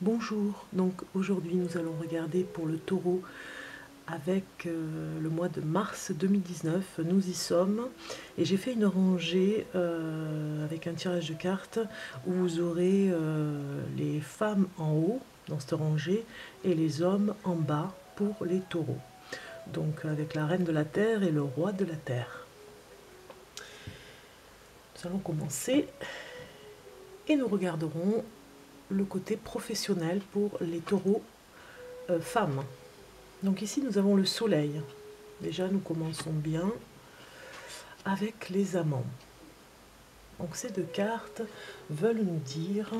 Bonjour, donc aujourd'hui nous allons regarder pour le taureau avec le mois de mars 2019, nous y sommes et j'ai fait une rangée avec un tirage de cartes où vous aurez les femmes en haut dans cette rangée et les hommes en bas pour les taureaux, donc avec la reine de la terre et le roi de la terre. Nous allons commencer et nous regarderons le côté professionnel pour les taureaux femmes. Donc ici nous avons le soleil. Déjà nous commençons bien avec les amants. Donc ces deux cartes veulent nous dire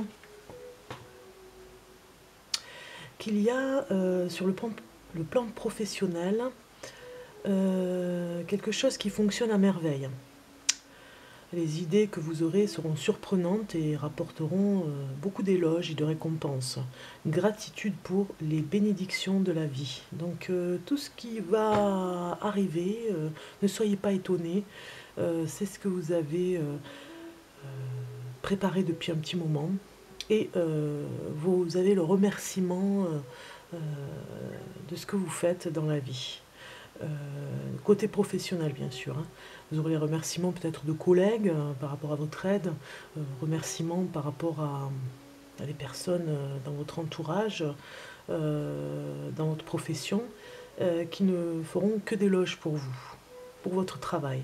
qu'il y a sur le plan professionnel quelque chose qui fonctionne à merveille. Les idées que vous aurez seront surprenantes et rapporteront beaucoup d'éloges et de récompenses. Gratitude pour les bénédictions de la vie. Donc tout ce qui va arriver, ne soyez pas étonnés. C'est ce que vous avez préparé depuis un petit moment. Et vous avez le remerciement de ce que vous faites dans la vie. Côté professionnel bien sûr, hein. Vous aurez les remerciements peut-être de collègues par rapport à votre aide, remerciements par rapport à des personnes dans votre entourage, dans votre profession, qui ne feront que d'éloges pour vous, pour votre travail.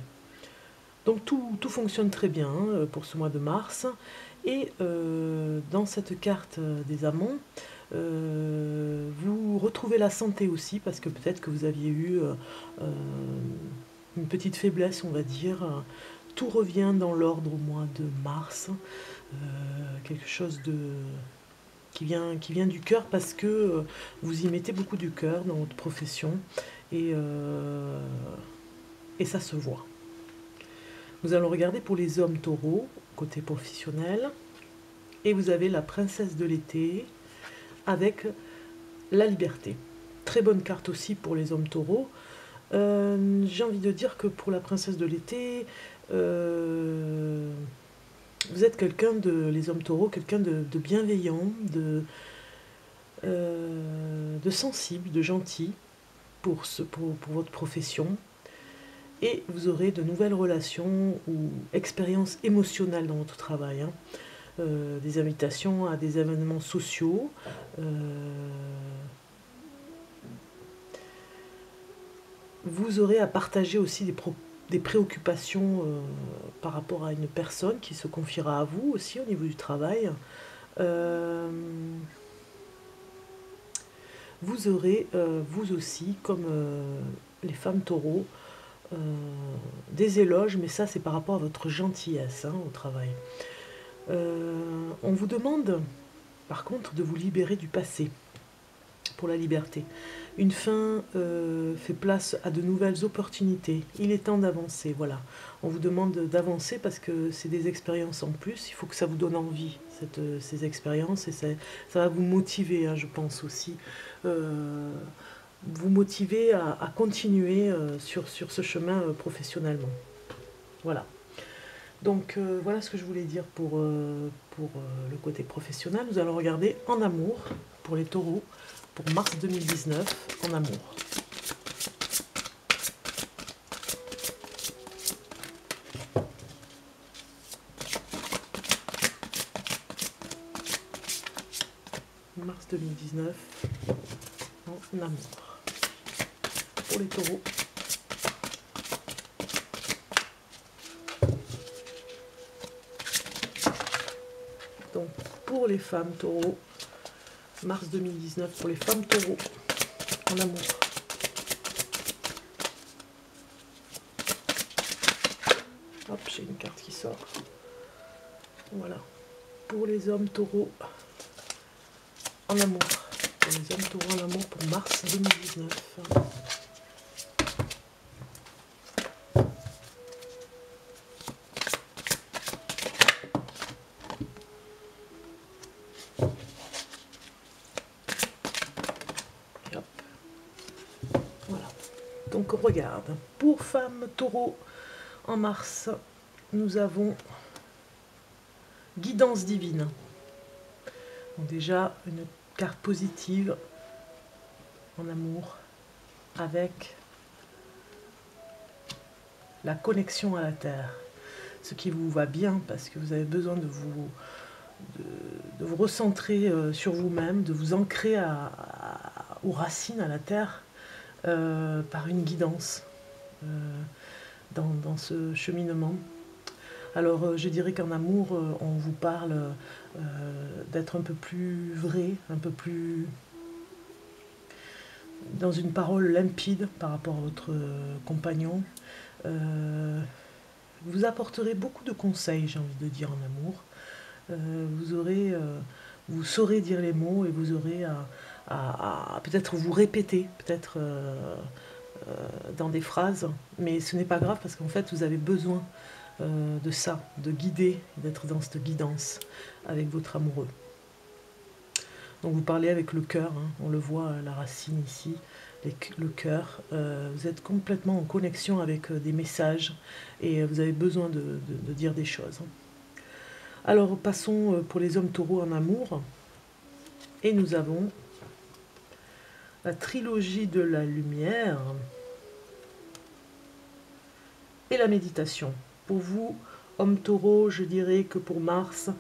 Donc tout fonctionne très bien pour ce mois de mars. Et dans cette carte des amants, vous retrouvez la santé aussi, parce que peut-être que vous aviez eu une petite faiblesse, on va dire. Tout revient dans l'ordre au mois de mars. Quelque chose qui vient du cœur, parce que vous y mettez beaucoup du cœur dans votre profession. Et ça se voit. Nous allons regarder pour les hommes taureaux, côté professionnel. Et vous avez la princesse de l'été avec la liberté. Très bonne carte aussi pour les hommes taureaux. J'ai envie de dire que pour la princesse de l'été, vous êtes quelqu'un les hommes taureaux, quelqu'un de bienveillant, de sensible, de gentil pour votre profession. Et vous aurez de nouvelles relations ou expériences émotionnelles dans votre travail, hein. Des invitations à des événements sociaux. Vous aurez à partager aussi des préoccupations par rapport à une personne qui se confiera à vous aussi au niveau du travail. Vous aurez, vous aussi, comme les femmes taureaux, des éloges, mais ça c'est par rapport à votre gentillesse, hein, au travail. On vous demande par contre de vous libérer du passé pour la liberté. Une fin fait place à de nouvelles opportunités. Il est temps d'avancer, voilà. On vous demande d'avancer parce que c'est des expériences en plus. Il faut que ça vous donne envie, ces expériences, et ça va vous motiver, hein, je pense aussi. Vous motiver à continuer sur ce chemin professionnellement. Voilà. Donc voilà ce que je voulais dire pour le côté professionnel. Nous allons regarder en amour pour les taureaux pour mars 2019 en amour. Mars 2019 en amour pour les taureaux. Donc pour les femmes taureaux, mars 2019 pour les femmes taureaux en amour. Hop, j'ai une carte qui sort. Voilà. Pour les hommes taureaux en amour. Pour les hommes taureaux en amour pour mars 2019. Voilà. Donc on regarde. Pour femmes taureaux en mars, nous avons guidance divine. Donc déjà une carte positive en amour avec la connexion à la terre, ce qui vous va bien parce que vous avez besoin de vous recentrer sur vous-même, de vous ancrer aux racines, à la terre, par une guidance dans ce cheminement. Alors je dirais qu'en amour, on vous parle d'être un peu plus vrai, un peu plus dans une parole limpide par rapport à votre compagnon. Vous apporterez beaucoup de conseils, j'ai envie de dire, en amour. Vous saurez dire les mots et vous aurez à peut-être vous répéter, peut-être dans des phrases, mais ce n'est pas grave parce qu'en fait vous avez besoin de ça, de guider, d'être dans cette guidance avec votre amoureux. Donc vous parlez avec le cœur, hein, on le voit la racine ici, le cœur. Vous êtes complètement en connexion avec des messages et vous avez besoin de dire des choses. Alors passons pour les hommes taureaux en amour. Et nous avons la trilogie de la lumière et la méditation. Pour vous, homme taureau, je dirais que pour Mars,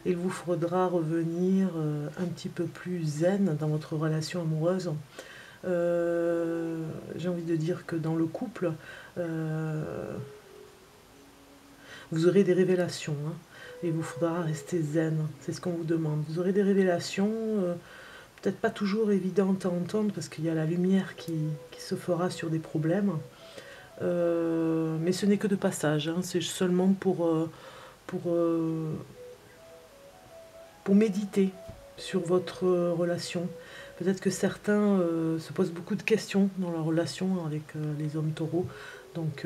il vous faudra revenir un petit peu plus zen dans votre relation amoureuse. J'ai envie de dire que dans le couple, vous aurez des révélations, hein, et il vous faudra rester zen, c'est ce qu'on vous demande. Vous aurez des révélations, peut-être pas toujours évidentes à entendre, parce qu'il y a la lumière qui se fera sur des problèmes, mais ce n'est que de passage, hein, c'est seulement pour méditer sur votre relation. Peut-être que certains se posent beaucoup de questions dans leur relation avec les hommes taureaux, donc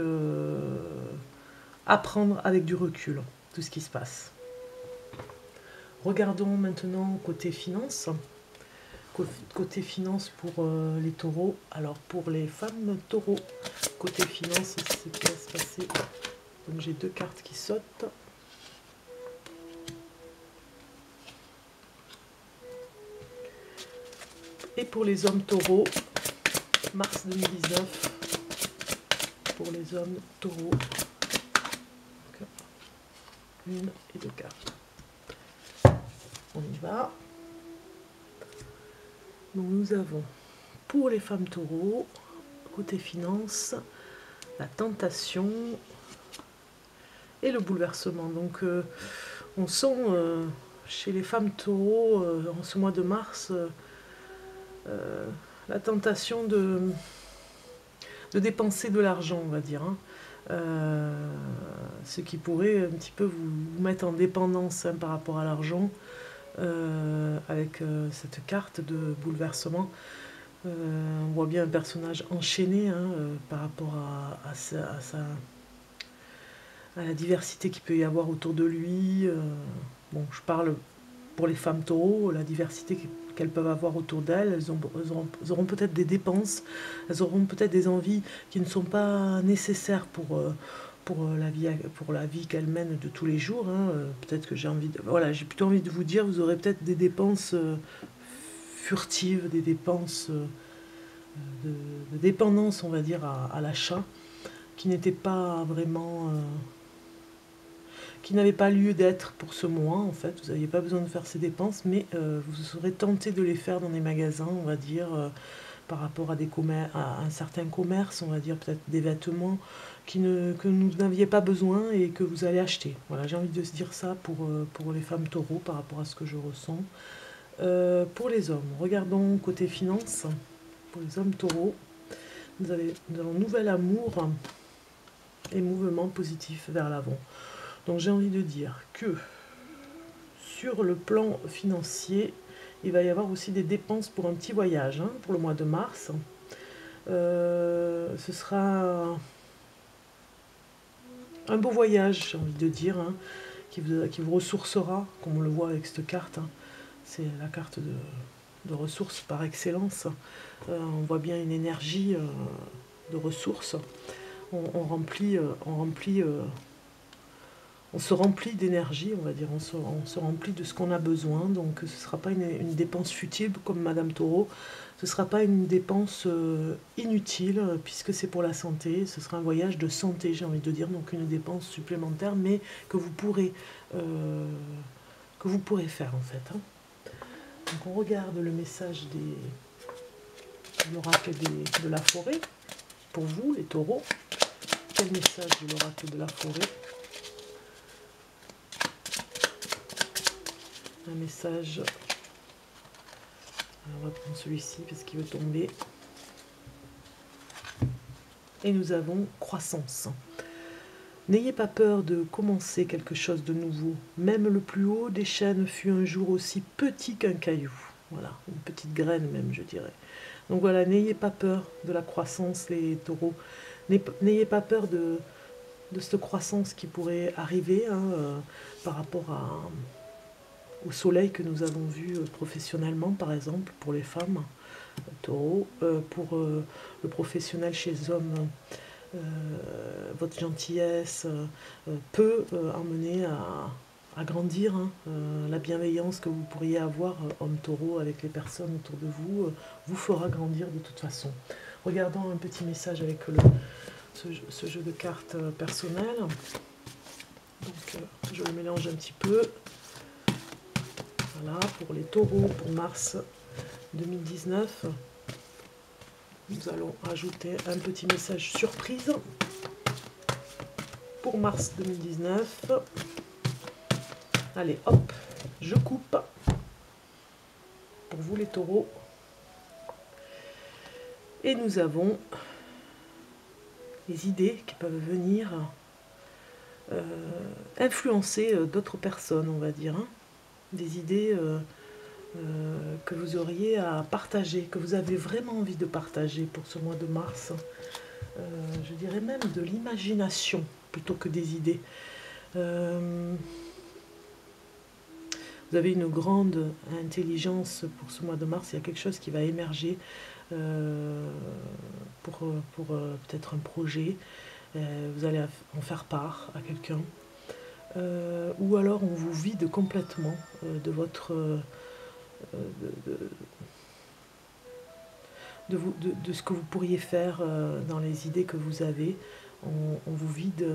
apprendre avec du recul tout ce qui se passe. Regardons maintenant côté finance. Côté finance pour les taureaux. Alors pour les femmes taureaux, côté finance, c'est ce qui va se passer. Donc j'ai deux cartes qui sautent. Et pour les hommes taureaux, mars 2019, pour les hommes taureaux, une et deux cartes. On y va. Donc nous avons pour les femmes taureaux, côté finance, la tentation et le bouleversement. Donc on sent chez les femmes taureaux en ce mois de mars la tentation de dépenser de l'argent, on va dire, hein. Ce qui pourrait un petit peu vous mettre en dépendance, hein, par rapport à l'argent, avec cette carte de bouleversement. On voit bien un personnage enchaîné, hein, par rapport à la diversité qu'il peut y avoir autour de lui. Bon, je parle pour les femmes taureaux, la diversité qu'elles peuvent avoir autour d'elles. Elles auront peut-être des dépenses, elles auront peut-être des envies qui ne sont pas nécessaires pour la vie qu'elles mènent de tous les jours, hein. Peut-être que j'ai plutôt envie de vous dire, vous aurez peut-être des dépenses furtives, des dépenses de dépendance, on va dire, à l'achat, qui n'étaient pas vraiment... qui n'avaient pas lieu d'être pour ce mois, en fait. Vous n'aviez pas besoin de faire ces dépenses, mais vous serez tenté de les faire dans des magasins, on va dire, par rapport à un certain commerce, on va dire, peut-être des vêtements que vous n'aviez pas besoin et que vous allez acheter. Voilà, j'ai envie de se dire ça pour les femmes taureaux, par rapport à ce que je ressens. Pour les hommes, regardons côté finance. Pour les hommes taureaux, nous avons nouvel amour et mouvement positif vers l'avant. Donc j'ai envie de dire que sur le plan financier, il va y avoir aussi des dépenses pour un petit voyage, hein, pour le mois de mars. Ce sera un beau voyage, j'ai envie de dire, hein, qui vous ressourcera, comme on le voit avec cette carte, hein. C'est la carte de ressources par excellence. On voit bien une énergie de ressources. On remplit on se remplit d'énergie, on va dire, on se remplit de ce qu'on a besoin, donc ce ne sera pas une dépense futile comme Madame Taureau, ce ne sera pas une dépense inutile, puisque c'est pour la santé, ce sera un voyage de santé, j'ai envie de dire, donc une dépense supplémentaire, mais que vous pourrez faire en fait. Hein. Donc on regarde le message de l'oracle de la forêt, pour vous les taureaux. Quel message de l'oracle de la forêt? Un message. Alors on va prendre celui-ci parce qu'il veut tomber. Et nous avons croissance. N'ayez pas peur de commencer quelque chose de nouveau. Même le plus haut des chênes fut un jour aussi petit qu'un caillou. Voilà, une petite graine même, je dirais. Donc voilà, n'ayez pas peur de la croissance, les taureaux. N'ayez pas peur de cette croissance qui pourrait arriver hein, par rapport au soleil que nous avons vu professionnellement, par exemple, pour les femmes, taureaux, pour le professionnel chez les hommes. Votre gentillesse peut emmener à grandir hein, la bienveillance que vous pourriez avoir, homme taureau, avec les personnes autour de vous, vous fera grandir de toute façon. Regardons un petit message avec ce jeu de cartes personnel. Donc, je le mélange un petit peu. Voilà, pour les taureaux, pour mars 2019. Nous allons ajouter un petit message surprise pour mars 2019. Allez, hop, je coupe. Pour vous les taureaux. Et nous avons les idées qui peuvent venir influencer d'autres personnes, on va dire. Hein. Des idées que vous auriez à partager, que vous avez vraiment envie de partager pour ce mois de mars. Je dirais même de l'imagination plutôt que des idées. Vous avez une grande intelligence pour ce mois de mars, il y a quelque chose qui va émerger pour peut-être un projet. Vous allez en faire part à quelqu'un. Ou alors on vous vide complètement de votre... de ce que vous pourriez faire dans les idées que vous avez. On vous vide...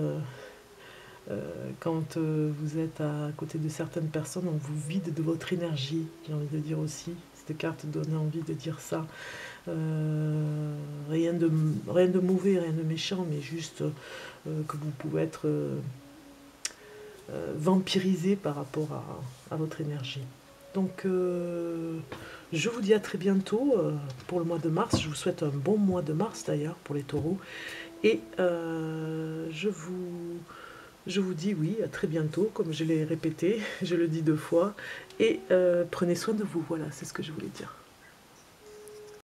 quand vous êtes à côté de certaines personnes, on vous vide de votre énergie, j'ai envie de dire aussi. Cette carte donne envie de dire ça. Rien de mauvais, rien de méchant, mais juste que vous pouvez être vampirisé par rapport à votre énergie. Donc, je vous dis à très bientôt pour le mois de mars. Je vous souhaite un bon mois de mars d'ailleurs pour les taureaux. Et je vous dis oui, à très bientôt, comme je l'ai répété, je le dis 2 fois. Et prenez soin de vous, voilà, c'est ce que je voulais dire.